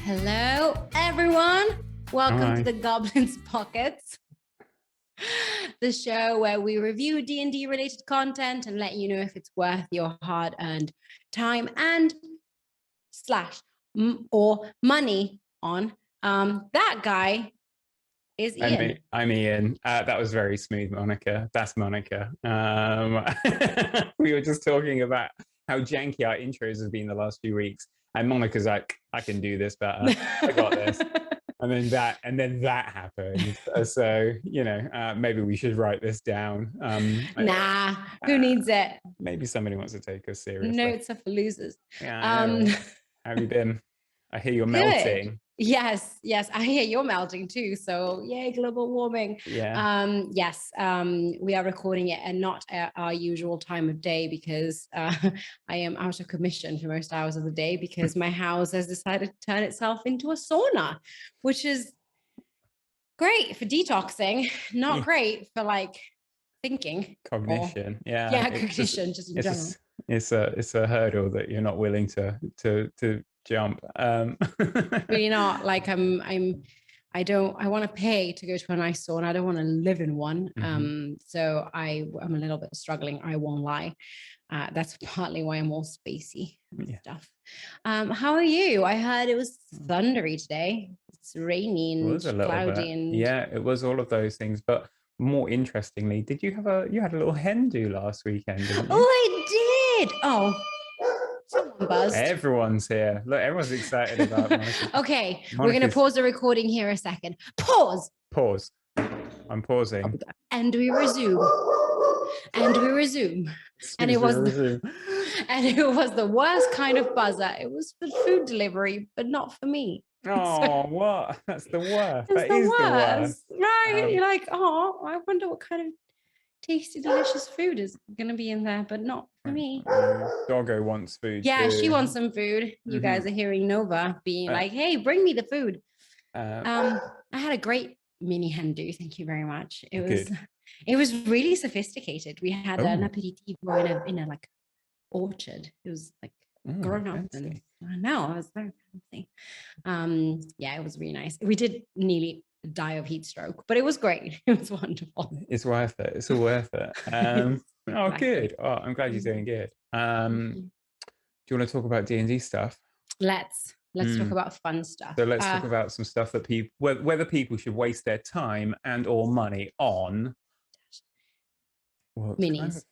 Hello, everyone. Welcome to the Goblins Pockets, the show where we review D&D related content and let you know if it's worth your hard-earned time and or money on. That guy is Ian. I'm Ian. That was very smooth, Monica. That's Monica. We were just talking about how janky our intros have been the last few weeks. And Monica's like, I can do this better. I got this. And then that happened. So, maybe we should write this down. Nah, who needs it? Maybe somebody wants to take us seriously. Notes are for losers. Yeah, how have you been? I hear you're melting. Yes, I hear you're melting too. So yay, global warming. Yeah. Yes, we are recording it and not at our usual time of day because I am out of commission for most hours of the day because my house has decided to turn itself into a sauna, which is great for detoxing, not great for like thinking. Cognition. Cognition, just in general. It's a hurdle that you're not willing to jump. Really not. Like I want to pay to go to a nice sauna. I don't want to live in one. So I'm a little bit struggling, I won't lie. That's partly why I'm all spacey and stuff. How are you? I heard it was thundery today. It's rainy and cloudy and it was all of those things. But more interestingly, you had a little hen do last weekend, didn't you? Oh, I did. Oh, someone buzzed. Everyone's here. Look, everyone's excited about Monica. Okay, we're going to pause the recording here a second. Pause. I'm pausing. And we resume. And it was the worst kind of buzzer. It was for food delivery, but not for me. Oh, what? That's the worst. That is the worst. Right. You're like, oh, I wonder what kind of tasty, delicious food is going to be in there, but not for me. Doggo wants food. Yeah, too. she wants some food. You guys are hearing Nova being like, hey, bring me the food. I had a great mini hen do. Thank you very much. It was really sophisticated. We had an aperitivo in a like orchard. It was like grown up and I know I was very fancy. It was really nice. We did nearly die of heat stroke, but it was great. It was wonderful. It's worth it. It's all worth it. Good. Oh, I'm glad you're doing good. Do you want to talk about D&D stuff? Let's talk about fun stuff. So let's talk about some stuff that whether people should waste their time and or money on minis.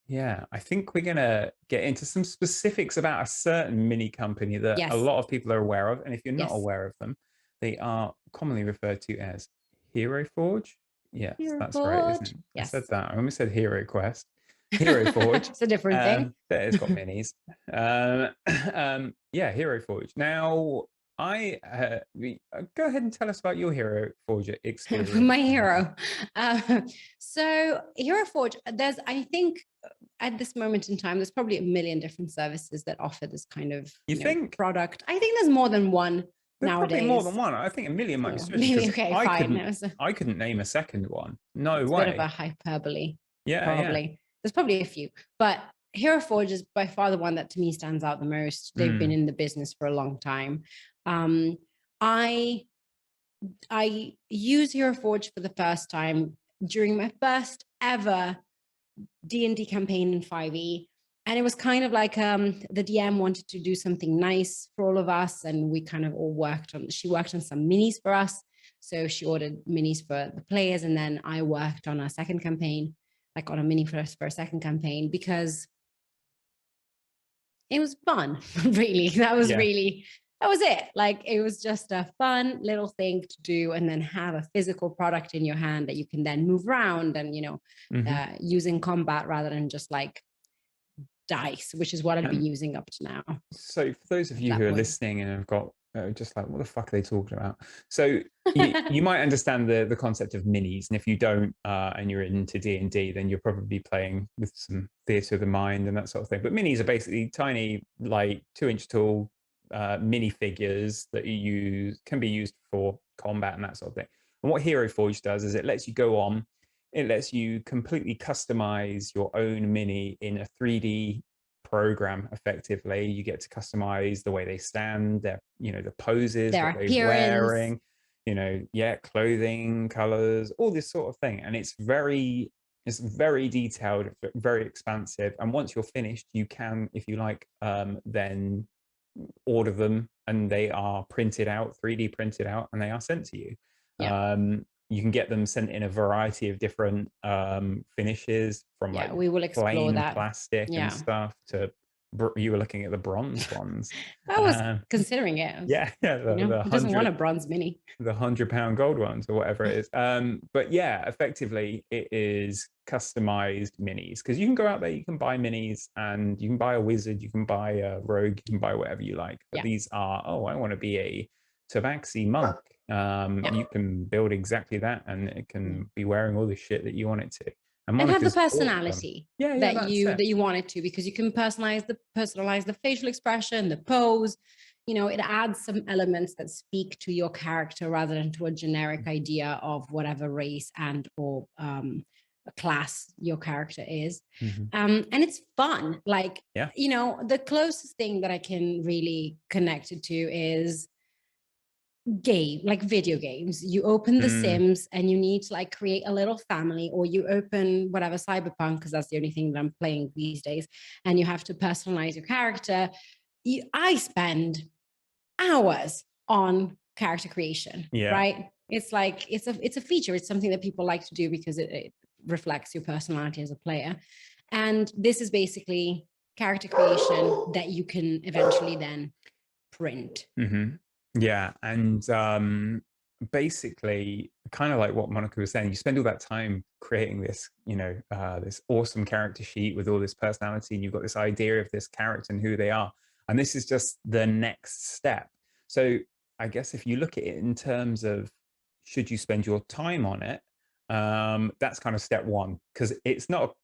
Yeah, I think we're going to get into some specifics about a certain mini company that a lot of people are aware of. And if you're not aware of them, they are commonly referred to as Hero Forge. Yes, that's right, isn't it? Yes. I said that. I almost said Hero Quest. Hero Forge. It's a different thing. It's got minis. Hero Forge. Now, go ahead and tell us about your Hero Forge experience. My hero. So Hero Forge, I think at this moment in time, there's probably a million different services that offer this kind of product. I think there's more than one nowadays. Probably more than one. I think a million might be stretching. Okay, fine. I couldn't name a second one. No it's way. A bit of a hyperbole. Yeah, probably. Yeah. There's probably a few, but Hero Forge is by far the one that to me stands out the most. They've been in the business for a long time. I used Hero Forge for the first time during my first ever D&D campaign in 5e. And it was kind of like the DM wanted to do something nice for all of us. And we kind of all she worked on some minis for us. So she ordered minis for the players. And then I worked on a second campaign, like on a mini for a second campaign, because it was fun, really. That was it. Like, it was just a fun little thing to do and then have a physical product in your hand that you can then move around and, use in combat rather than just like dice, which is what I've been using up to now. So for those of you who are listening and have got just like, what the fuck are they talking about? So you might understand the concept of minis, and if you don't and you're into D&D, then you're probably playing with some theatre of the mind and that sort of thing. But minis are basically tiny, like 2-inch tall mini figures that can be used for combat and that sort of thing. And what Hero Forge does is it lets you completely customize your own mini in a 3D program effectively. You get to customize the way they stand, their, the poses, Their what they're appearance. wearing, clothing, colors, all this sort of thing. And it's very detailed, very expansive. And once you're finished, you can, if you like, then order them, and they are printed out, 3D printed out, and they are sent to you. Yeah. You can get them sent in a variety of different finishes, from like we will explore plain that. plastic and stuff to, you were looking at the bronze ones. I was considering it. Who doesn't want a bronze mini? The £100 gold ones or whatever it is. But yeah, effectively it is customized minis, because you can go out there, you can buy minis, and you can buy a wizard, you can buy a rogue, you can buy whatever you like. But these are, I want to be a tabaxi monk. You can build exactly that, and it can be wearing all the shit that you want it to. And have the personality awesome. that you want it to, because you can personalize the facial expression, the pose. It adds some elements that speak to your character rather than to a generic idea of whatever race and or class your character is. And it's fun. Like, the closest thing that I can really connect it to is video games. You open The Sims and you need to like create a little family, or you open whatever Cyberpunk, because that's the only thing that I'm playing these days, and you have to personalize your character. I spend hours on character creation, right? It's like it's a feature. It's something that people like to do because it reflects your personality as a player. And this is basically character creation that you can eventually then print. Yeah, and basically, kind of like what Monica was saying, you spend all that time creating this, this awesome character sheet with all this personality, and you've got this idea of this character and who they are. And this is just the next step. So I guess if you look at it in terms of, should you spend your time on it, that's kind of step one, because it's not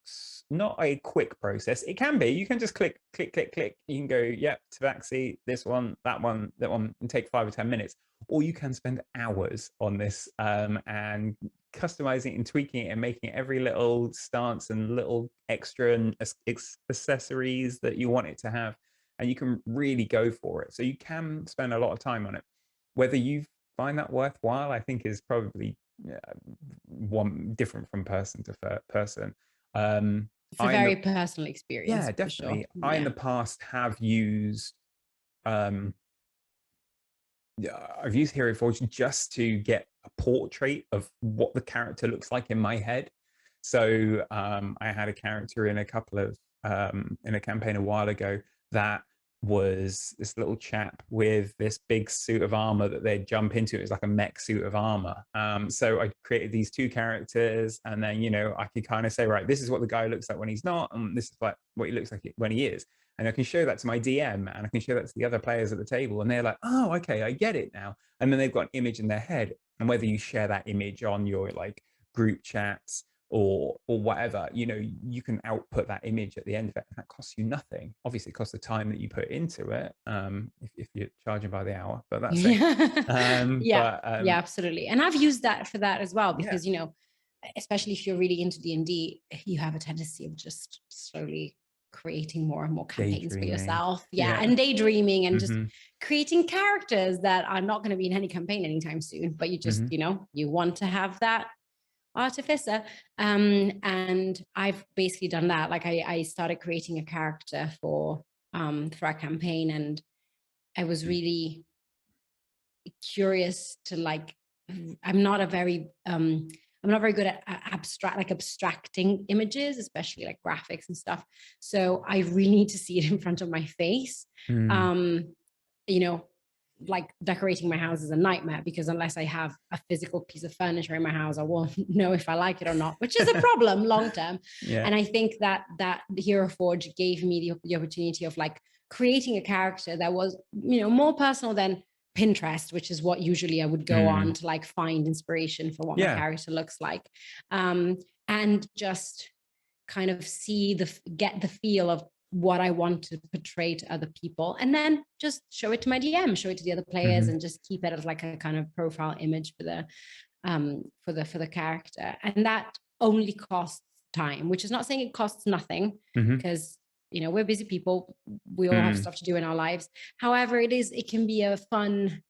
a quick process. It can be, you can just click. You can go, tabaxi, this one, that one, and take 5 or 10 minutes. Or you can spend hours on this, and customizing and tweaking it and making it every little stance and little extra and accessories that you want it to have. And you can really go for it. So you can spend a lot of time on it. Whether you find that worthwhile, I think, is probably one different from person to person. It's a very personal experience. Yeah, definitely. Sure. I in the past have used I've used Hero Forge just to get a portrait of what the character looks like in my head. So I had a character in a couple of in a campaign a while ago that was this little chap with this big suit of armor that they'd jump into. It was like a mech suit of armor. So I created these two characters, and then, I could kind of say, right, this is what the guy looks like when he's not, and this is like what he looks like when he is. And I can show that to my DM, and I can show that to the other players at the table, and they're like, oh, okay, I get it now. And then they've got an image in their head, and whether you share that image on your like group chats or whatever, you can output that image at the end of it. That costs you nothing. Obviously, it costs the time that you put into it, if you're charging by the hour, but that's it. Yeah, absolutely. And I've used that for that as well, because especially if you're really into D&D, you have a tendency of just slowly creating more and more campaigns for yourself. And daydreaming and just creating characters that are not going to be in any campaign anytime soon, but you just you want to have that artificer. And I've basically done that. Like I started creating a character for our campaign, and I was really curious to I'm not very good at abstracting images, especially like graphics and stuff. So I really need to see it in front of my face. Like decorating my house is a nightmare, because unless I have a physical piece of furniture in my house, I won't know if I like it or not, which is a problem long term. And I think that Hero Forge gave me the opportunity of like creating a character that was, more personal than Pinterest, which is what usually I would go on to like find inspiration for what my character looks like. And just kind of get the feel of what I want to portray to other people, and then just show it to my DM, show it to the other players, and just keep it as like a kind of profile image for the character. And that only costs time, which is not saying it costs nothing, because we're busy people. We all have stuff to do in our lives. However, it can be a fun,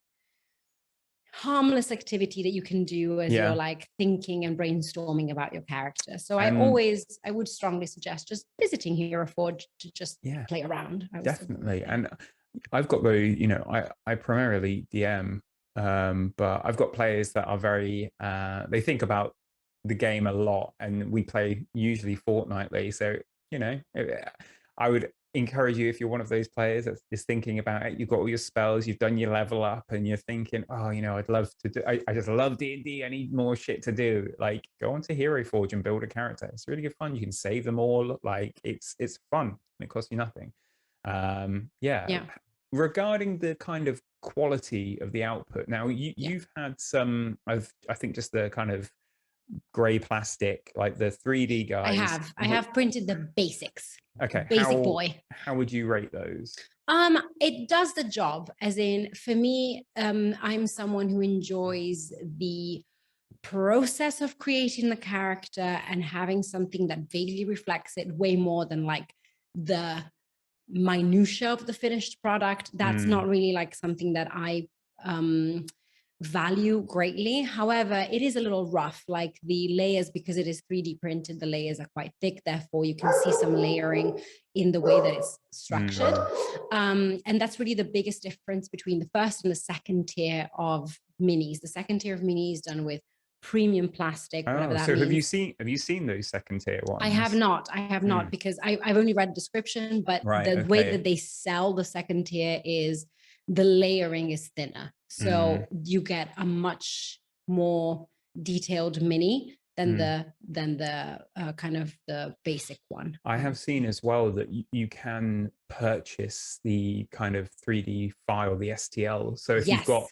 harmless activity that you can do as you're like thinking and brainstorming about your character. So I would strongly suggest just visiting Hero Forge to just play around. Definitely. And I've got I primarily DM, but I've got players that are very they think about the game a lot, and we play usually fortnightly. So I would encourage you, if you're one of those players that is thinking about it, you've got all your spells, you've done your level up, and you're thinking, oh, I'd love to do, I just love D&D, I need more shit to do. Like, go onto Hero Forge and build a character. It's really good fun. You can save them all. Like, it's fun and it costs you nothing. Regarding the kind of quality of the output, now you've had some I think just the kind of gray plastic, like the 3D guys. I have printed the basics. Okay. Basic boy. How would you rate those? It does the job, as in, for me, I'm someone who enjoys the process of creating the character and having something that vaguely reflects it way more than like the minutia of the finished product. That's not really like something that I value greatly. However, it is a little rough, like the layers, because it is 3D printed, the layers are quite thick, therefore you can see some layering in the way that it's structured. And that's really the biggest difference between the first and the second tier of minis. The second tier of minis done with premium plastic, whatever that means. Have you seen those second tier ones? I have not because I've only read the description, but the way that they sell the second tier is the layering is thinner. So you get a much more detailed mini than the kind of the basic one. I have seen as well that you can purchase the kind of 3D file, the STL. So if you've got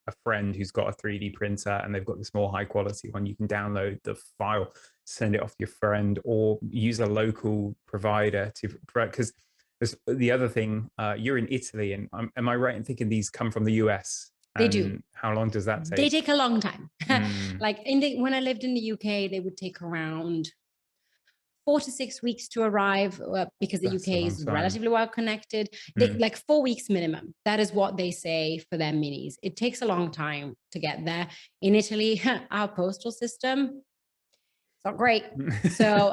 a friend who's got a 3D printer and they've got this more high quality one, you can download the file, send it off to your friend, or use a local provider to, because the other thing, you're in Italy, and am I right in thinking these come from the US? They do. How long does that take? They take a long time. Like when I lived in the UK, they would take around 4 to 6 weeks to arrive, because the UK is relatively well connected. Like 4 weeks minimum. That is what they say for their minis. It takes a long time to get there. In Italy, our postal system, it's not great. So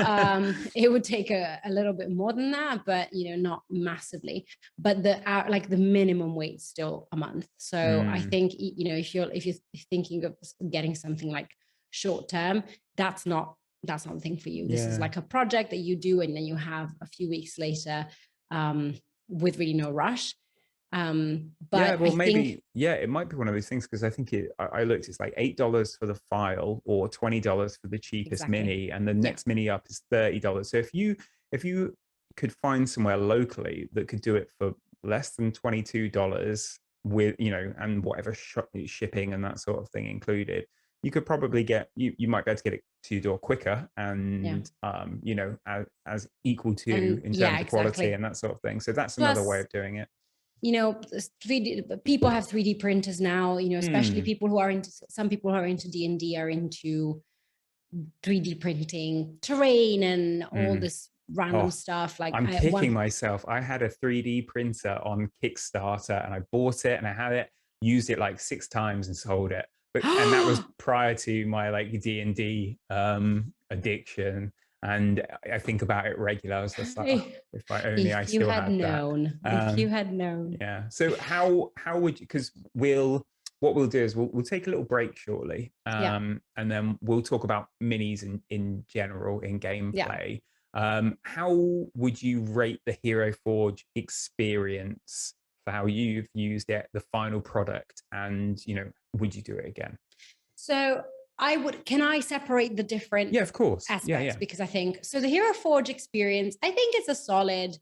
it would take a little bit more than that, but not massively. But the minimum wait's still a month. So I think if you're thinking of getting something like short term, that's not the thing for you. This is like a project that you do, and then you have a few weeks later with really no rush. But it might be one of those things, because I think I looked, it's like $8 for the file or $20 for the cheapest mini, and the next mini up is $30. So if you could find somewhere locally that could do it for less than $22 with and whatever shipping and that sort of thing included, you could probably you might be able to get it to your door quicker, and as equal to in terms of quality and that sort of thing. So that's another way of doing it. 3D people have 3D printers now, especially people who are into, some people who are into D&D are into 3D printing terrain and all this random stuff. Like, I'm kicking myself. I had a 3D printer on Kickstarter, and I bought it, and I had it, used it like 6 times and sold it. And that was prior to my like D&D addiction. And I think about it regularly. I was just like, if I only I still had known. If you had known. Yeah. So how would you? Because what we'll do is we'll take a little break shortly, and then we'll talk about minis in general in gameplay. How would you rate the Hero Forge experience for how you've used it, the final product, and would you do it again? So can I separate the different of course aspects? Because I think so the Hero Forge experience, I think it's a solid,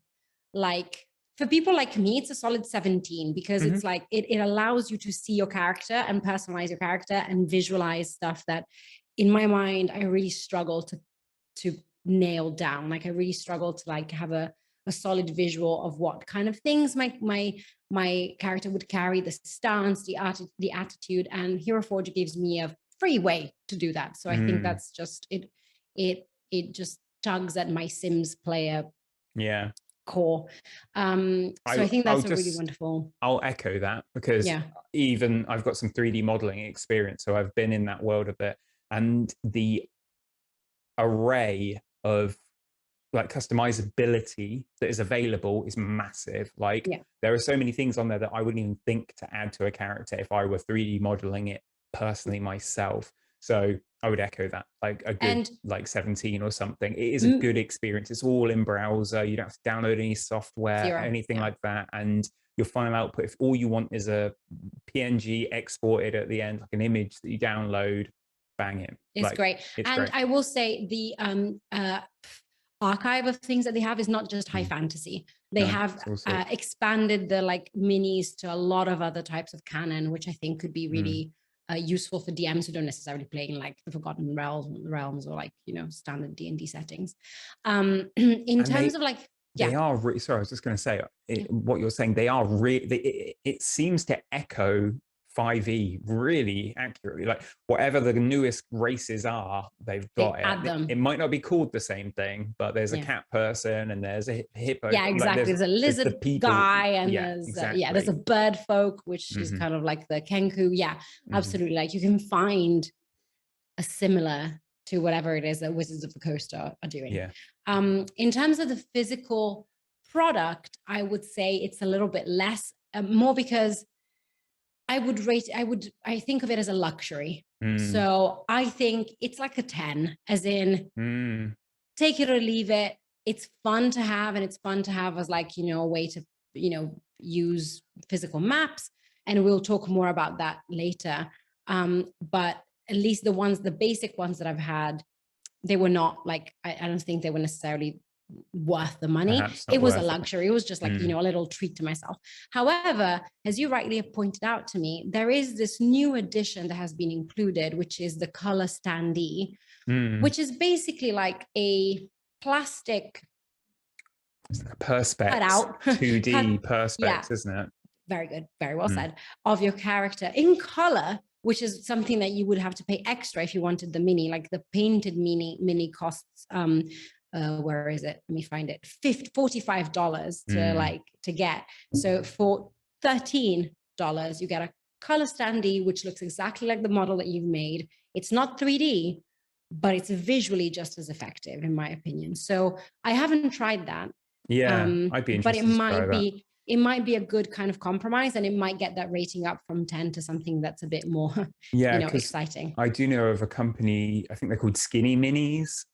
like, for people like me, it's a solid 17, because it's like it allows you to see your character and personalize your character and visualize stuff that in my mind I really struggle to nail down. Like, I really struggle to like have a solid visual of what kind of things my character would carry, the stance, the attitude, and Hero Forge gives me a free way to do that. So I think that's just it just tugs at my Sims player core. So I think that's really wonderful. I'll echo that, because even I've got some 3D modeling experience, so I've been in that world a bit, and the array of like customizability that is available is massive. Like there are so many things on there that I wouldn't even think to add to a character if I were 3D modeling it personally myself. So I would echo that, like a good like 17 or something. It is a good experience. It's all in browser. You don't have to download any software, anything like that. And your final output, if all you want is a PNG exported at the end, like an image that you download, bang it. It's like, great. Great. I will say the archive of things that they have is not just high fantasy. They have expanded the like minis to a lot of other types of canon, which I think could be really useful for DMs who don't necessarily play in like the Forgotten Realms or like, you know, standard D&D settings. In terms of like, they are sorry, I was just going to say what you're saying. They are really, it seems to echo 5e really accurately. Like whatever the newest races are, they've got it. It might not be called the same thing, but there's a cat person and there's a hippo. Yeah, exactly. Like there's a lizard guy and there's a bird folk, which is kind of like the Kenku. Yeah, absolutely. Like you can find a similar to whatever it is that Wizards of the Coast are doing. Yeah. In terms of the physical product, I would say it's a little bit less, more because I think of it as a luxury. So I think it's like a 10, as in take it or leave it. It's fun to have, and it's fun to have as like, you know, a way to, you know, use physical maps. And we'll talk more about that later. But at least the basic ones that I've had, they were not like, I don't think they were necessarily worth the money. It was a luxury. It was just like, you know, a little treat to myself. However, as you rightly have pointed out to me, there is this new addition that has been included, which is the color standee, which is basically like a plastic, it's like a perspex, 2D perspex, isn't it? Very good. Very well said. Of your character in color, which is something that you would have to pay extra if you wanted the mini. Like the painted mini costs where is it? Let me find it. $45 to get. So for $13, you get a color standee, which looks exactly like the model that you've made. It's not 3D, but it's visually just as effective, in my opinion. So I haven't tried that. Yeah, I'd be interested. But it might be a good kind of compromise, and it might get that rating up from 10 to something that's a bit more, exciting. I do know of a company, I think they're called Skinny Minis,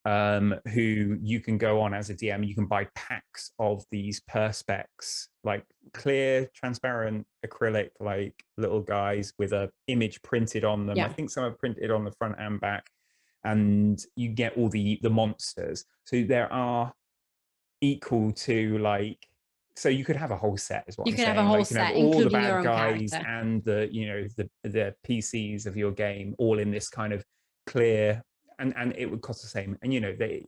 who you can go on as a DM, you can buy packs of these perspex, like clear, transparent, acrylic, like little guys with a image printed on them. I think some are printed on the front and back, and you get all the monsters. So there are equal to like, so you could have a whole set, is what I'm saying. You could have a whole set, all the bad guys and the, you know, the PCs of your game, all in this kind of clear, and it would cost the same. And you know, they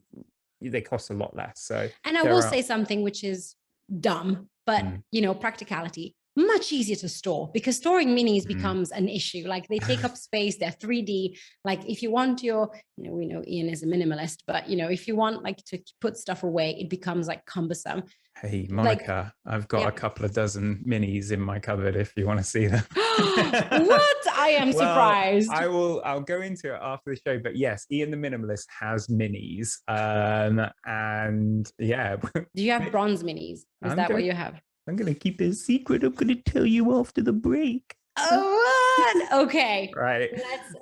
cost a lot less. So, and I will say something which is dumb, but you know, practicality. Much easier to store, because storing minis becomes an issue. Like they take up space, they're 3D. Like if you want your, you know, we know Ian is a minimalist, but you know, if you want like to put stuff away, it becomes like cumbersome. Hey, Monica, like, I've got a couple of dozen minis in my cupboard if you want to see them. What? I am surprised. I'll go into it after the show, but yes, Ian the Minimalist has minis. And yeah. Do you have bronze minis? Is that what you have? I'm going to keep it a secret. I'm going to tell you after the break. Oh, what? Okay. Right. Let's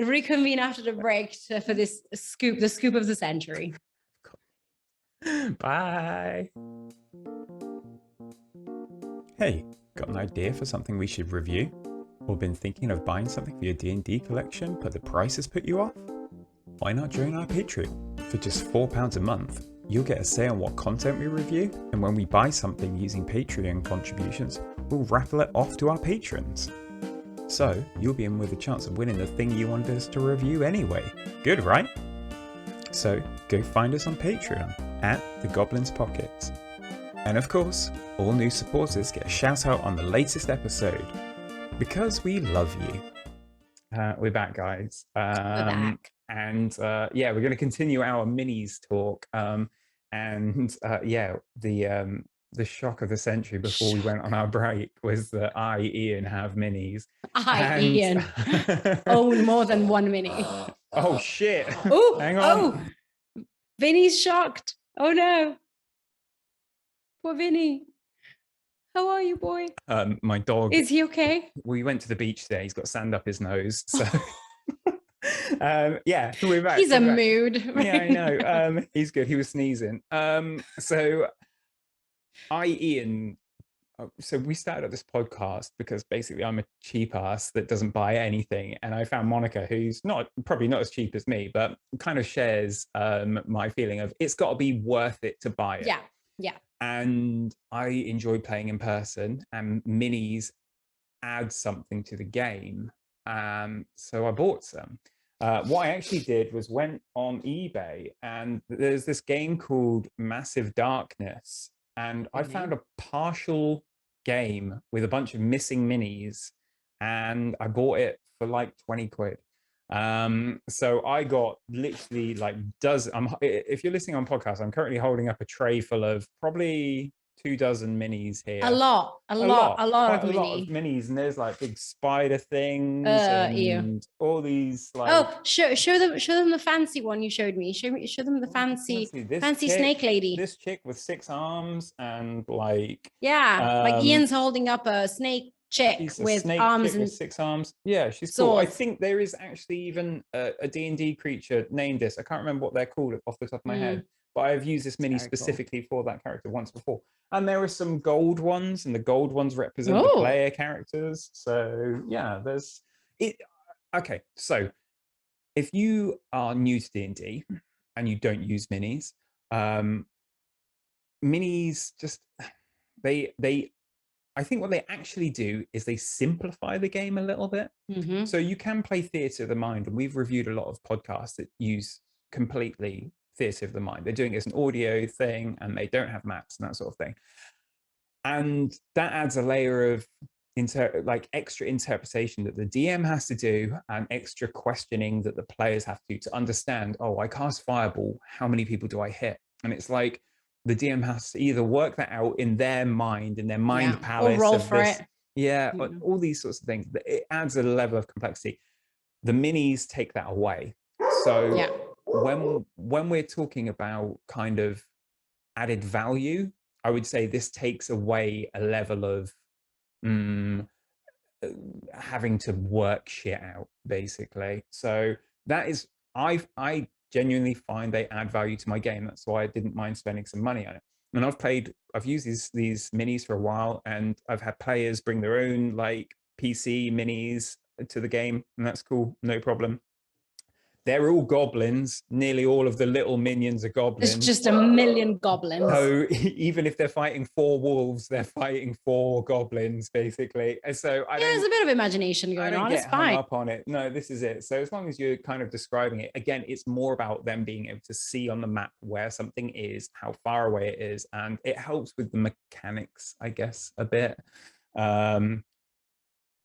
reconvene after the break for this scoop, the scoop of the century. Bye. Hey, got an idea for something we should review? Or been thinking of buying something for your D&D collection, but the price has put you off? Why not join our Patreon? For just £4 a month, you'll get a say on what content we review, and when we buy something using Patreon contributions, we'll raffle it off to our patrons. So, you'll be in with a chance of winning the thing you wanted us to review anyway. Good, right? So, go find us on Patreon at The Goblins Pockets. And of course, all new supporters get a shout out on the latest episode. Because we love you. We're back, guys. We're back. And we're going to continue our minis talk. The the shock of the century before we went on our break was that I, Ian, have minis. Ian, own more than one mini. Oh shit! Oh, hang on. Vinny's shocked. Oh no, poor Vinny. How are you, boy? My dog. Is he okay? We went to the beach today. He's got sand up his nose, so. Yeah, we're back. He's a mood. Right? Yeah, I know. He's good. He was sneezing. So Ian. So we started up this podcast because basically I'm a cheap ass that doesn't buy anything, and I found Monica, who's probably not as cheap as me, but kind of shares my feeling of it's got to be worth it to buy it. Yeah. And I enjoy playing in person, and minis add something to the game. So I bought some. What I actually did was went on eBay, and there's this game called Massive Darkness, and I found a partial game with a bunch of missing minis, and I bought it for like 20 quid. So I got literally like if you're listening on podcast, I'm currently holding up a tray full of probably 24 minis here. A lot of minis, and there's like big spider things and all these like. Show them the fancy one you showed me. Show them the fancy snake lady. This chick with 6 arms and like like Ian's holding up a snake chick with arms and 6 arms. Yeah, she's cool. I think there is actually even a D&D creature named this. I can't remember what they're called off the top of my head, but I've used this mini specifically for that character once before. And there are some gold ones, and the gold ones represent the player characters. So yeah, there's it. Okay, so if you are new to D&D and you don't use minis, minis just I think what they actually do is they simplify the game a little bit. So you can play Theatre of the Mind, and we've reviewed a lot of podcasts that use completely Theatre of the Mind. They're doing it as an audio thing, and they don't have maps and that sort of thing. And that adds a layer of extra interpretation that the DM has to do, and extra questioning that the players have to understand, oh, I cast Fireball, how many people do I hit? And it's like the DM has to either work that out in their mind, in their mind palace, or roll for it. All these sorts of things. It adds a level of complexity. The minis take that away. So when we're talking about kind of added value, I would say this takes away a level of having to work shit out, basically. So that is, I genuinely find they add value to my game. That's why I didn't mind spending some money on it. And I've used these minis for a while, and I've had players bring their own like PC minis to the game, and that's cool, no problem. They're all goblins. Nearly all of the little minions are goblins. There's just a million goblins. So even if they're fighting 4 wolves, they're fighting 4 goblins, basically. And so there's a bit of imagination going on. It's fine. Hung up on it. No, this is it. So as long as you're kind of describing it, again, it's more about them being able to see on the map where something is, how far away it is, and it helps with the mechanics, I guess, a bit.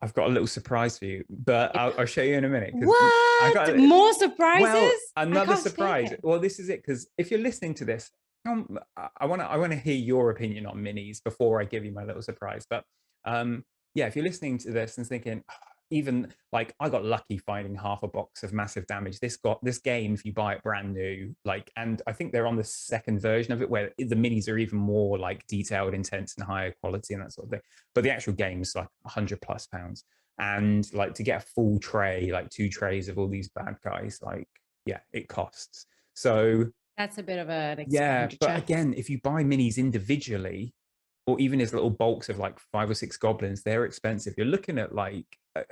I've got a little surprise for you, but I'll show you in a minute. What? More surprises? Well, another surprise. Well, this is it, because if you're listening to this, I want to hear your opinion on minis before I give you my little surprise. But if you're listening to this and thinking, even like I got lucky finding half a box of Massive Damage. This game, if you buy it brand new, like, and I think they're on the 2nd version of it where the minis are even more like detailed, intense, and higher quality and that sort of thing. But the actual game's like £100+, and like to get a full tray, like 2 trays of all these bad guys, like it costs. So that's a bit of an expenditure. But again, if you buy minis individually, or even as little bulks of like 5 or 6 goblins, they're expensive. You're looking at like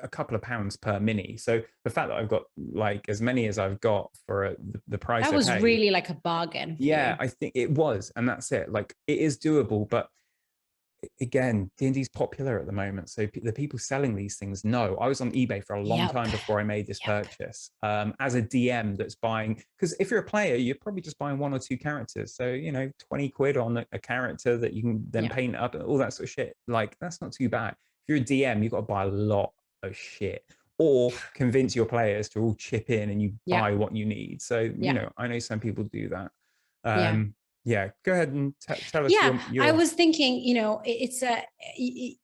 a couple of pounds per mini. So the fact that I've got like as many as I've got for the price that was really like a bargain. I think it was, and that's it. Like it is doable, but again, D&D's popular at the moment, so the people selling these things know. I was on eBay for a long time before I made this purchase. As a DM that's buying, because if you're a player, you're probably just buying 1 or 2 characters, so 20 quid on a character that you can then paint up and all that sort of shit. Like that's not too bad. If you're a DM, you've got to buy a lot of shit, or convince your players to all chip in and you buy what you need. So I know some people do that. Yeah, go ahead and tell us your... I was thinking, you know,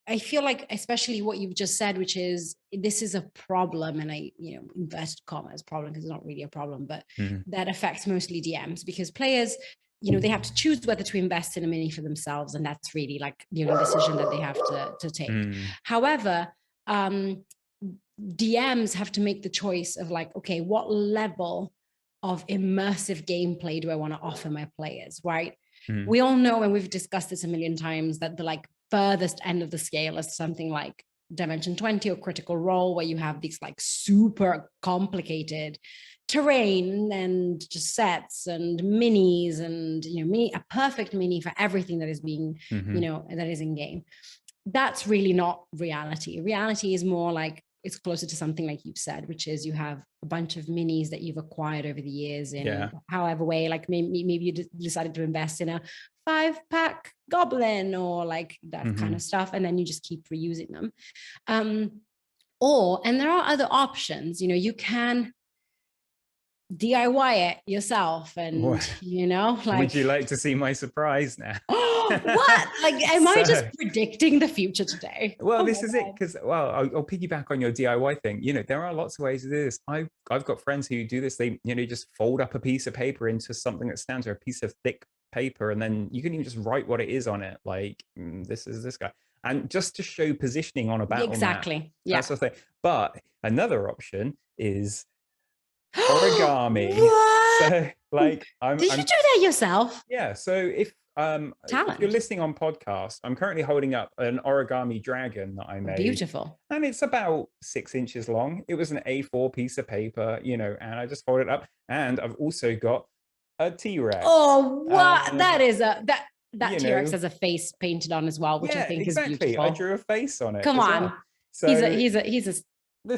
I feel like, especially what you've just said, which is, this is a problem, and I, you know, inverted commas problem, because it's not really a problem, but that affects mostly DMs, because players, you know, they have to choose whether to invest in a mini for themselves, and that's really like the only decision that they have to take. However, DMs have to make the choice of like, okay, what level of immersive gameplay do I want to offer my players, right? We all know, and we've discussed this a million times, that the like furthest end of the scale is something like Dimension 20 or Critical Role, where you have these like super complicated terrain and just sets and minis, and, you know, a perfect mini for everything that is being, you know, that is in game. That's really not reality. Reality is more like, it's closer to something like you've said, which is you have a bunch of minis that you've acquired over the years in however way, like maybe you decided to invest in a 5-pack goblin or like that kind of stuff, and then you just keep reusing them. And there are other options, you know, you can DIY it yourself, and you know, like, would you like to see my surprise now? What? Like, am I just predicting the future today? Well, this is it, because, well, I'll piggyback on your DIY thing. You know, there are lots of ways to do this. I've got friends who do this. They, you know, just fold up a piece of paper into something that stands, or a piece of thick paper, and then you can even just write what it is on it, like, this is this guy, and just to show positioning on a battle map, that sort of thing. But another option is origami. So, like, did you do that yourself? Yeah. So if you're listening on podcast, I'm currently holding up an origami dragon that I made. Beautiful. And it's about 6 inches long. It was an A4 piece of paper, you know, and I just folded it up. And I've also got a T-Rex. Oh, what? That T-Rex has a face painted on as well, which I think is beautiful. I drew a face on it. Come on. Well. So he's a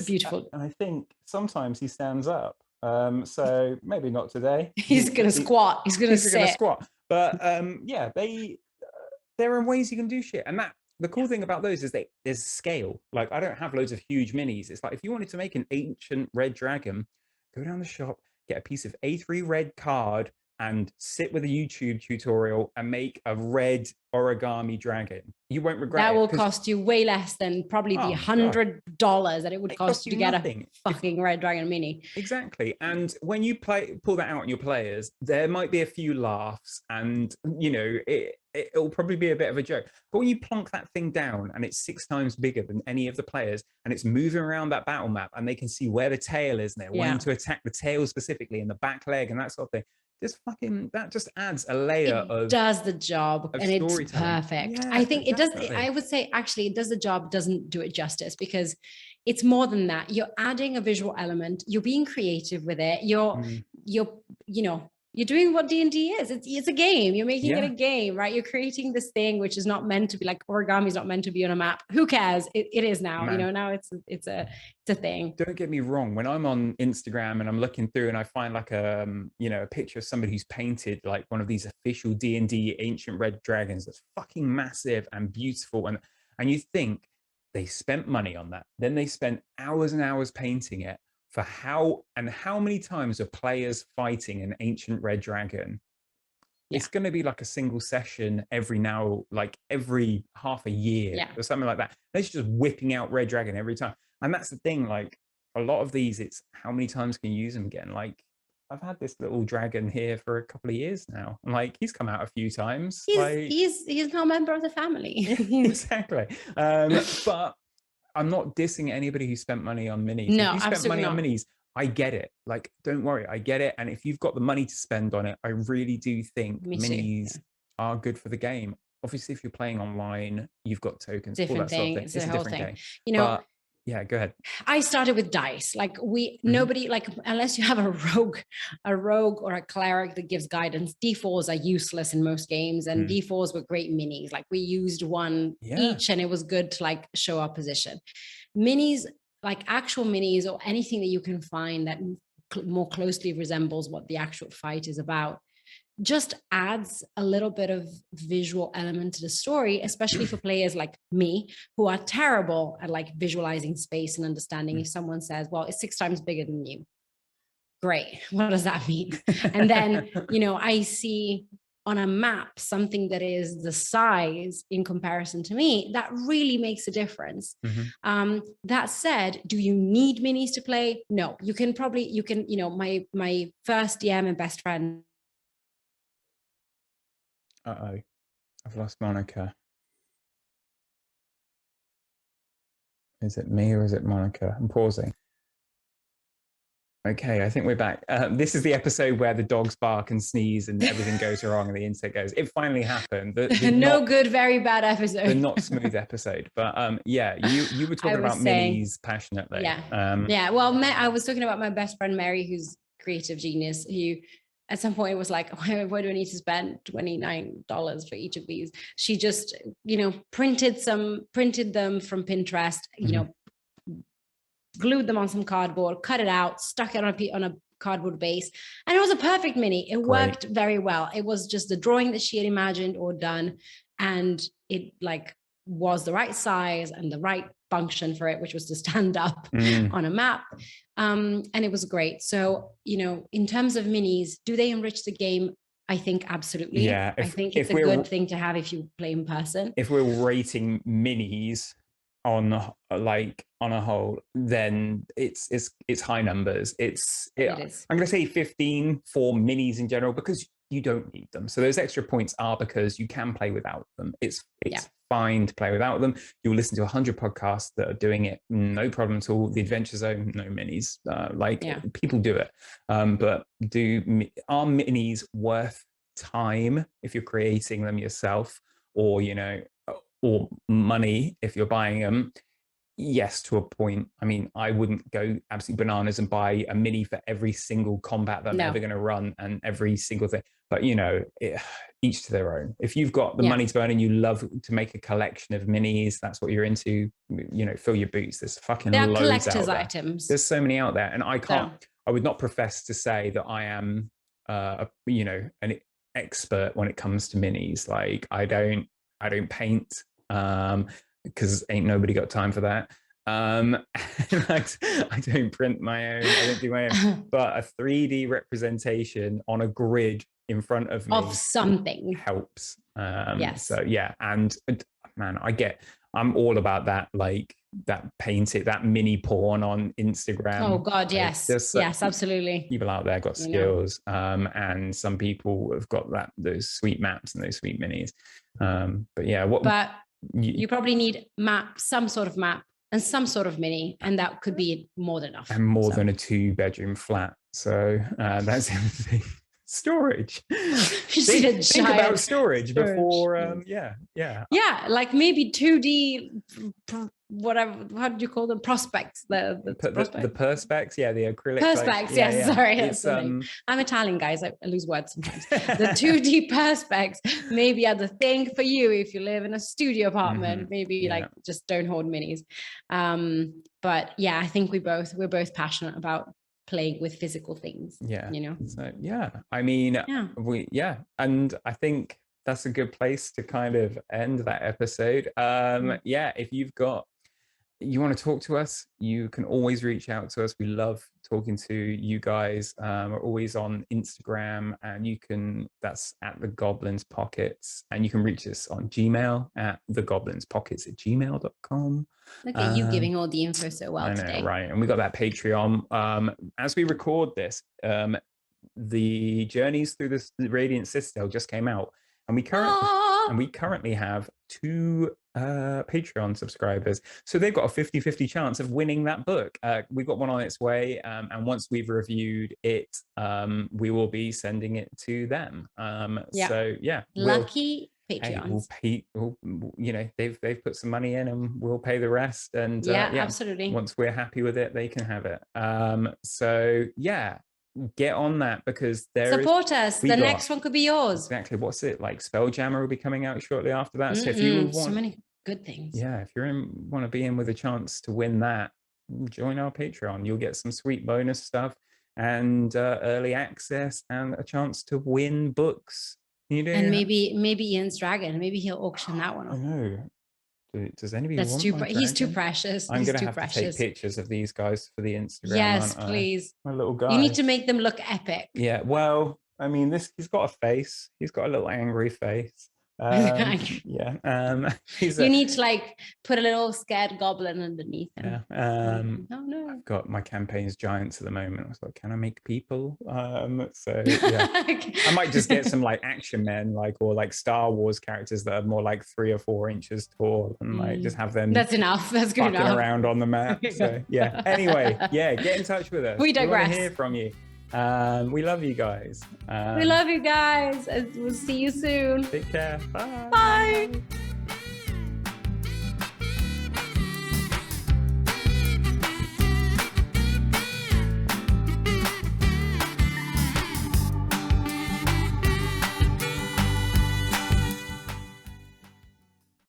beautiful. And I think sometimes he stands up. So maybe not today. He's gonna squat. He's gonna squat. But yeah, there are ways you can do shit, and the cool thing about those is there's scale. Like, I don't have loads of huge minis. It's like, if you wanted to make an ancient red dragon, go down the shop, get a piece of A3 red card, and sit with a YouTube tutorial and make a red origami dragon. You won't regret it. That will cost you way less than probably the $100 that it would cost to get a fucking red dragon mini. Exactly. And when you pull that out on your players, there might be a few laughs, and, you know, it'll probably be a bit of a joke. But when you plonk that thing down and it's 6 times bigger than any of the players, and it's moving around that battle map, and they can see where the tail is, and they're wanting to attack the tail specifically, and the back leg and that sort of thing, that just adds a layer it does the job, and it's perfect. I think it does. I would say, actually, it does the job, doesn't do it justice, because it's more than that. You're adding a visual element, you're being creative with it, you're you know, you're doing what D&D is. It's a game. You're making it a game, right? You're creating this thing which is not meant to be, like, origami is not meant to be on a map. Who cares? It is now. Man. You know, now it's a thing. Don't get me wrong. When I'm on Instagram and I'm looking through and I find like a picture of somebody who's painted like one of these official D&D ancient red dragons that's fucking massive and beautiful, and you think they spent money on that, then they spent hours and hours painting it. For how many times are players fighting an ancient red dragon? It's going to be like a single session every half a year or something like that. They're just whipping out red dragon every time. And that's the thing, like, a lot of these, it's how many times can you use them again? Like, I've had this little dragon here for a couple of years now. Like, he's come out a few times. He's now a member of the family. Exactly. But I'm not dissing anybody who spent money on minis. No, if you spent money on minis, I get it. Like, don't worry, I get it. And if you've got the money to spend on it, I really do think minis are good for the game. Obviously, if you're playing online, you've got tokens, all that sort of thing. It's a different thing. You know, but, yeah, go ahead. I started with dice. Like, nobody, like, unless you have a rogue or a cleric that gives guidance, D4s are useless in most games, and D4s were great minis. Like, we used one each, and it was good to, like, show our position. Minis, like actual minis or anything that you can find that more closely resembles what the actual fight is about, just adds a little bit of visual element to the story, especially for players like me, who are terrible at, like, visualizing space and understanding. If someone says, well, it's 6 times bigger than you, great, what does that mean? And then, you know, I see on a map something that is the size in comparison to me, that really makes a difference. That said, do you need minis to play? No, you can, my first DM and best friend. Uh-oh, I've lost Monica. Is it me or is it Monica? I'm pausing. Okay, I think we're back. This is the episode where the dogs bark and sneeze and everything goes wrong and the internet goes. It finally happened. Good, very bad episode. The not smooth episode. But yeah, you were talking about minis passionately. Yeah. Well, I was talking about my best friend Mary, who's creative genius, who at some point was like, why do I need to spend $29 for each of these? She just, printed them from Pinterest, glued them on some cardboard, cut it out, stuck it on a cardboard base, and it was a perfect mini. It worked very well. It was just the drawing that she had imagined or done, and it was the right size and the right function for it, which was to stand up on a map. And it was great. So, in terms of minis, do they enrich the game? I think absolutely. Yeah, I think it's a good thing to have if you play in person. If we're rating minis on a whole, then it's high numbers. It is. I'm going to say 15 for minis in general, because you don't need them. So those extra points are because you can play without them. It's fine to play without them. You'll listen to 100 podcasts that are doing it, no problem at all. The Adventure Zone, no minis. People do it, but are minis worth time if you're creating them yourself, or or money if you're buying them? Yes, to a point. I mean, I wouldn't go absolutely bananas and buy a mini for every single combat that I'm ever going to run and every single thing. But each to their own. If you've got the money to burn and you love to make a collection of minis, that's what you're into. Fill your boots. There's fucking loads collector's out there. Items. There's so many out there, and I would not profess to say that I am, an expert when it comes to minis. Like I don't paint. Because ain't nobody got time for that. I don't print my own. I don't do my own. But a 3D representation on a grid in front of me of something helps. Yes. So yeah, and man, I'm all about that. Like that that mini porn on Instagram. Oh God, yes, yes, absolutely. People out there got skills, and some people have got those sweet maps and those sweet minis. But yeah, you probably need some sort of map and some sort of mini, and that could be more than enough. And more than a 2-bedroom flat. So that's everything. Storage. Think about storage before. Yeah. Like maybe 2D, whatever. How did you call them? Prospects. The perspex. Yeah, the acrylic. Perspex. Yes. Sorry. I'm Italian, guys. I lose words sometimes. The 2D perspex maybe are the thing for you if you live in a studio apartment. Maybe just don't hoard minis. But yeah, I think we're both passionate about playing with physical things. So I mean, and I think that's a good place to kind of end that episode. If you want to talk to us, you can always reach out to us. We love talking to you guys. We're always on Instagram, and that's at the Goblins Pockets, and you can reach us on Gmail at thegoblinspodckets@gmail.com. Look at you giving all the info so well today. Right? And we got that Patreon. As we record this, the Journeys Through the Radiant Citadel just came out, and we currently have 2 Patreon subscribers, so they've got a 50-50 chance of winning that book. We've got one on its way, and once we've reviewed it, we will be sending it to them. So yeah, lucky Patreons. They've put some money in, and we'll pay the rest. And absolutely, once we're happy with it, they can have it. So yeah, get on that, because support us. The next one could be yours. Exactly. What's it like? Spelljammer will be coming out shortly after that. So if you want so many good things, if you want to be in with a chance to win that, join our Patreon. You'll get some sweet bonus stuff and early access and a chance to win books. And maybe Ian's dragon. Maybe he'll auction that one off. I know. Does anybody want he's too precious. I'm going to have to take pictures of these guys for the Instagram. Yes, please. My little guy. You need to make them look epic. Yeah, well, I mean, he's got a face. He's got a little angry face. Yeah. You need to like put a little scared goblin underneath him. Yeah. Oh no. I've got my campaign's giants at the moment. I was like, can I make people? So yeah. I might just get some like action men, like, or like Star Wars characters that are more like 3 or 4 inches tall, and like just have them. That's enough. That's good enough. Around on the map. So yeah. Anyway, yeah, get in touch with us. We digress. We want to hear from you. We love you guys. We love you guys. We'll see you soon. Take care. Bye. Bye.